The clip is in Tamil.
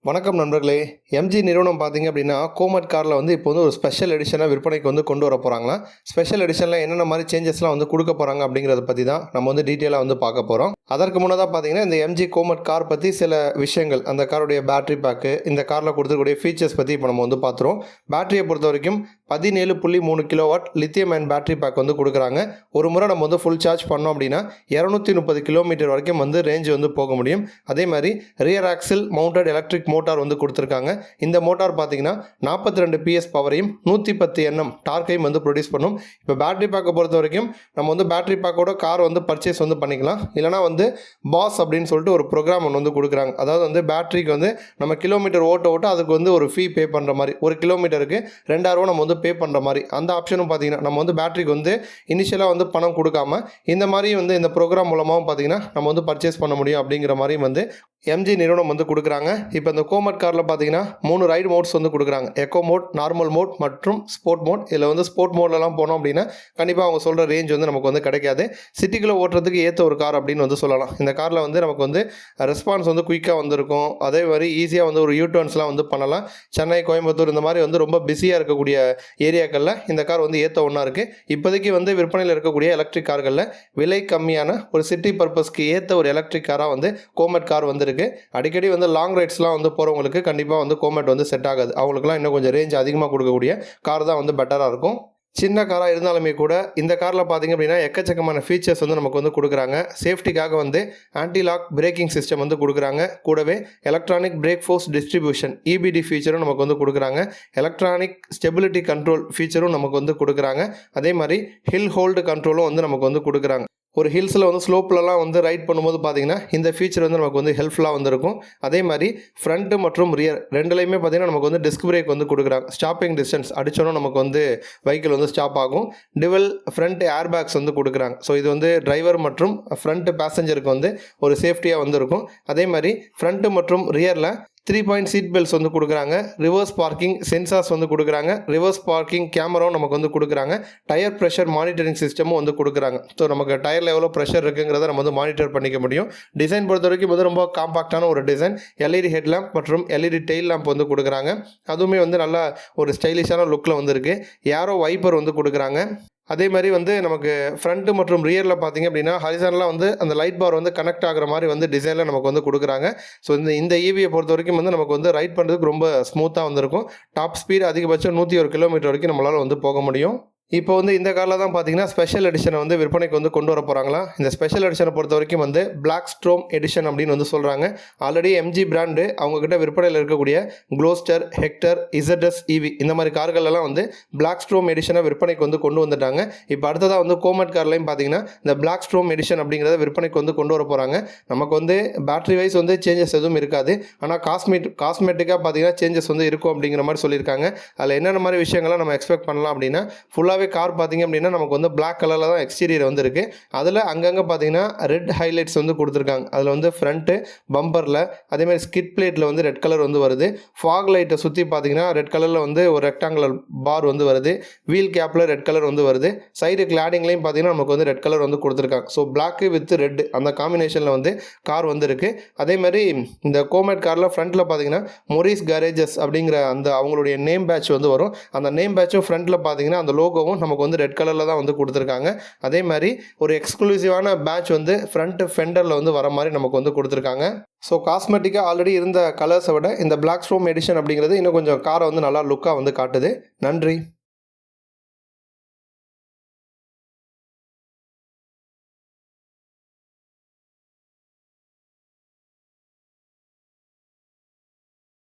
வணக்கம் நண்பர்களே. எம்ஜி நிறுவனம் பார்த்தீங்க அப்படின்னா கோமட் காரில் வந்து இப்போ வந்து ஒரு ஸ்பெஷல் எடிஷனாக விற்பனைக்கு வந்து கொண்டு வர போகிறாங்களாம். ஸ்பெஷல் எடிஷனில் என்னென்ன மாதிரி சேஞ்சஸ்லாம் வந்து கொடுக்க போகிறாங்க அப்படிங்கிறத பற்றி தான் நம்ம வந்து டீட்டெயிலாக வந்து பார்க்க போகிறோம். அதற்கு முன்னதாக பார்த்தீங்கன்னா இந்த எம்ஜி கோமட் கார் பற்றி சில விஷயங்கள், அந்த காருடைய பேட்டரி பேக்கு, இந்த காரில் கொடுத்துருக்கூடிய ஃபீச்சர்ஸ் பற்றி இப்போ நம்ம வந்து பார்த்துருவோம். பேட்டரியை பொறுத்த வரைக்கும் 17.3 kilowatt lithium ion battery pack வந்து கொடுக்குறாங்க. ஒரு முறை நம்ம வந்து ஃபுல் சார்ஜ் பண்ணோம் அப்படின்னா 230 கிலோமீட்டர் வரைக்கும் வந்து ரேஞ்ச் வந்து போக முடியும். அதே மாதிரி rear axial mounted electric motor வந்து கொடுத்துருக்காங்க. இந்த மோட்டார் பார்த்தீங்கன்னா 42 பிஎஸ் பவரையும் 110 Nm டார்க்கையும் வந்து ப்ரொடியூஸ் பண்ணும். இப்போ பேட்டரி பேக்கை பொறுத்த வரைக்கும் நம்ம வந்து பேட்டரி பேக்கோட கார் வந்து பர்ச்சேஸ் வந்து பண்ணிக்கலாம். இல்லைனா வந்து பாஸ் அப்படின்னு சொல்லிட்டு ஒரு ப்ரோக்ராம் ஒன்று வந்து கொடுக்குறாங்க. அதாவது வந்து பேட்டரிக்கு வந்து நம்ம கிலோமீட்டர் ஓட்ட அதுக்கு வந்து ஒரு ஃபீ பே பண்ணுற மாதிரி, ஒரு கிலோமீட்டருக்கு 2000 ரூபா நம்ம வந்து பே பண்ணுற மாதிரி அந்த ஆப்ஷனும் பார்த்தீங்கன்னா நம்ம வந்து பேட்டரிக்கு வந்து இனிஷியலாக வந்து பணம் கொடுக்காம இந்த மாதிரி வந்து இந்த ப்ரோக்ராம் மூலமாகவும் பார்த்தீங்கன்னா நம்ம வந்து பர்ச்சேஸ் பண்ண முடியும் அப்படிங்கிற மாதிரியும் வந்து எம்ஜி நிறுவனம் வந்து கொடுக்குறாங்க. இப்போ இந்த கோமட் காரில் பார்த்தீங்கன்னா 3 ரைடு மோட்ஸ் வந்து கொடுக்குறாங்க. எக்கோ மோட், நார்மல் மோட் மற்றும் ஸ்போர்ட் மோட். இதில் வந்து ஸ்போர்ட் மோட்லலாம் போனோம் அப்படின்னா கண்டிப்பாக அவங்க சொல்கிற ரேஞ்ச் வந்து நமக்கு வந்து கிடைக்காது. சிட்டிக்குள்ளே ஓட்டுறதுக்கு ஏற்ற ஒரு கார் அப்படின்னு வந்து சொல்லலாம். இந்த காரில் வந்து நமக்கு வந்து ரெஸ்பான்ஸ் வந்து குயிக்காக வந்திருக்கும். அதே மாதிரி ஈஸியாக வந்து ஒரு யூடர்ன்ஸ்லாம் வந்து பண்ணலாம். சென்னை, கோயம்புத்தூர் இந்த மாதிரி வந்து ரொம்ப பிஸியாக இருக்கக்கூடிய ஏரியாக்களில் இந்த கார் வந்து ஏற்ற ஒன்றா இருக்குது. இப்போதைக்கு வந்து விற்பனையில் இருக்கக்கூடிய எலக்ட்ரிக் கார்களில் விலை கம்மியான ஒரு சிட்டி பர்பஸ்க்கு ஏற்ற ஒரு எலக்ட்ரிக் காராக வந்து கோமட் கார் வந்து அடிக்கடி வந்து லாங் ரைட்ஸ்லாம் வந்து போகிறவங்களுக்கு கண்டிப்பாக வந்து கோமட் வந்து செட் ஆகாது. அவங்களுக்குலாம் இன்னும் கொஞ்சம் ரேஞ்ச் அதிகமாக கொடுக்கக்கூடிய கார் தான் வந்து பெட்டராக இருக்கும். சின்ன காராக இருந்தாலுமே கூட இந்த காரில் பார்த்திங்க அப்படின்னா எக்கச்சக்கமான ஃபீச்சர்ஸ் வந்து நமக்கு வந்து கொடுக்குறாங்க. சேஃப்டிக்காக வந்து ஆன்டி லாக் பிரேக்கிங் சிஸ்டம் வந்து கொடுக்குறாங்க. கூடவே electronic break force distribution EBD ஃபீச்சரும் நமக்கு வந்து கொடுக்குறாங்க. எலக்ட்ரானிக் ஸ்டெபிலிட்டி கண்ட்ரோல் ஃபீச்சரும் நமக்கு வந்து கொடுக்குறாங்க. அதே மாதிரி ஹில் ஹோல்டு கண்ட்ரோலும் வந்து நமக்கு வந்து கொடுக்குறாங்க. ஒரு ஹில்ஸில் வந்து ஸ்லோப்லலாம் வந்து ரைட் பண்ணும்போது பார்த்தீங்கன்னா இந்த ஃபீச்சர் வந்து நமக்கு வந்து ஹெல்ப்ஃபுல்லாக வந்துருக்கும். அதே மாதிரி ஃப்ரண்ட்டு மற்றும் ரியர் ரெண்டுலேயுமே பார்த்தீங்கன்னா நமக்கு வந்து டிஸ்க் பிரேக் வந்து கொடுக்குறாங்க. ஸ்டாப்பிங் டிஸ்டன்ஸ் அடித்தோன்னா நமக்கு வந்து வெஹிக்கிள் வந்து ஸ்டாப் ஆகும். டிவல் ஃப்ரண்ட் ஏர் பேக்ஸ் வந்து கொடுக்குறாங்க. ஸோ இது வந்து டிரைவர் மற்றும் ஃப்ரண்ட் பேசஞ்சருக்கு வந்து ஒரு சேஃப்டியாக வந்து இருக்கும். அதே மாதிரி ஃப்ரண்ட்டு மற்றும் ரியரில் 3 பாயிண்ட் சீட் பெல்ட்ஸ் வந்து கொடுக்குறாங்க. ரிவர்ஸ் பார்க்கிங் சென்சார்ஸ் வந்து கொடுக்குறாங்க. ரிவர்ஸ் பார்க்கிங் கேமராவும் நமக்கு வந்து கொடுக்குறாங்க. டயர் ப்ரெஷர் மானிட்டரிங் சிஸ்டமும் வந்து கொடுக்குறாங்க. ஸோ நமக்கு டயரில் எவ்வளோ ப்ரெஷர் இருக்குங்கிறத நம்ம வந்து மானிட்டர் பண்ணிக்க முடியும். டிசைன் பொறுத்த வரைக்கும் வந்து ரொம்ப காம்பாக்டான ஒரு டிசைன். LED ஹெட் லேம்ப் மற்றும் LED டெயில் லேம்ப் வந்து கொடுக்குறாங்க. அதுவுமே வந்து நல்லா ஒரு ஸ்டைலிஷான லுக்கில் வந்து இருக்குது. ஏரோ வைப்பர் வந்து கொடுக்குறாங்க. அதே மாதிரி வந்து நமக்கு ஃப்ரண்ட்டு மற்றும் ரியரில் பார்த்திங்க அப்படின்னா ஹரிசானலாக வந்து அந்த லைட் பார் வந்து கனெக்ட் ஆகிற மாதிரி வந்து டிசைனில் நமக்கு வந்து கொடுக்குறாங்க. ஸோ இந்த EVயை பொறுத்த வரைக்கும் வந்து நமக்கு வந்து ரைட் பண்ணுறதுக்கு ரொம்ப ஸ்மூத்தாக வந்திருக்கும். டாப் ஸ்பீடு அதிகபட்சம் 101 கிலோமீட்டர் வரைக்கும் நம்மளால் வந்து போக முடியும். இப்போ வந்து இந்த காரில் தான் பார்த்தீங்கன்னா ஸ்பெஷல் எடிஷனை வந்து விற்பனைக்கு வந்து கொண்டு வர போகிறாங்களா. இந்த ஸ்பெஷல் எடிஷனை பொறுத்த வரைக்கும் வந்து பிளாக் ஸ்ட்ரோம் எடிஷன் அப்படின்னு வந்து சொல்கிறாங்க. ஆல்ரெடி எம்ஜி பிராண்டு அவங்கக்கிட்ட விற்பனையில் இருக்கக்கூடிய க்ளோஸ்டர், ஹெக்டர், ZS EV இந்த மாதிரி கார்களெல்லாம் வந்து பிளாக் ஸ்ட்ரோம் எடிஷனை விற்பனைக்கு வந்து கொண்டு வந்துட்டாங்க. இப்போ அடுத்ததாக வந்து கோமட் கார்லையும் பார்த்தீங்கன்னா இந்த பிளாக் ஸ்ட்ரோம் எடிஷன் அப்படிங்கிறத விற்பனைக்கு வந்து கொண்டு வர போகிறாங்க. நமக்கு வந்து பேட்டரி வைஸ் வந்து சேஞ்சஸ் எதுவும் இருக்காது. ஆனால் காஸ்மெட்டிக்காக பார்த்தீங்கன்னா சேஞ்சஸ் வந்து இருக்கும் அப்படிங்கிற மாதிரி சொல்லியிருக்காங்க. அதில் என்னென்ன மாதிரி விஷயங்கள்லாம் நம்ம எக்ஸ்பெக்ட் பண்ணலாம் அப்படின்னா, ஃபுல்லாக கார் பார்த்தீங்க அப்படின்னா நமக்கு வந்து பிளாக் கலரில் தான் எக்ஸ்டீரியர் வந்து இருக்குது. அதில் அங்கங்கே பார்த்தீங்கன்னா ரெட் ஹைலைட்ஸ் வந்து கொடுத்துருக்காங்க. அதில் வந்து ஃப்ரண்ட்டு பம்பரில் அதேமாதிரி ஸ்கிட் பிளேட்டில் வந்து ரெட் கலர் வந்து வருது. ஃபாக் லைட்டை சுற்றி பார்த்தீங்கன்னா ரெட் கலரில் வந்து ஒரு ரெக்டாங்குலர் பார் வந்து வருது. வீல் கேப்பில் ரெட் கலர் வந்து வருது. சைடு கிளாடிங்லேயும் பார்த்தீங்கன்னா நமக்கு வந்து ரெட் கலர் வந்து கொடுத்துருக்காங்க. ஸோ பிளாக்கு வித் ரெட் அந்த காம்பினேஷனில் வந்து கார் வந்து இருக்குது. அதே மாதிரி இந்த கோமட் காரில் ஃப்ரண்ட்டில் பார்த்தீங்கன்னா மொரிஸ் கேரேஜஸ் அப்படிங்கிற அந்த அவங்களுடைய நேம் பேட்ச் வந்து வரும். அந்த நேம் பேட்சும் ஃப்ரண்ட்டில் பார்த்தீங்கன்னா அந்த லோகோவும் நமக்கு வந்து ரெட் கலரில் தான் வந்து கொடுத்துருக்காங்க. அதே மாதிரி ஒரு எக்ஸ்க்ளூசிவான பேட்ச் வந்து ஃப்ரண்ட் ஃபெண்டரில் வந்து வர மாதிரி நமக்கு வந்து கொடுத்துருக்காங்க. ஸோ காஸ்மெட்டிக்காக ஆல்ரெடி இருந்த கலர்ஸை விட இந்த பிளாக் ஸ்ட்ரோம் எடிஷன் அப்படிங்கிறது இன்னும் கொஞ்சம் காரை வந்து நல்லா லுக்காக வந்து காட்டுது. நன்றி.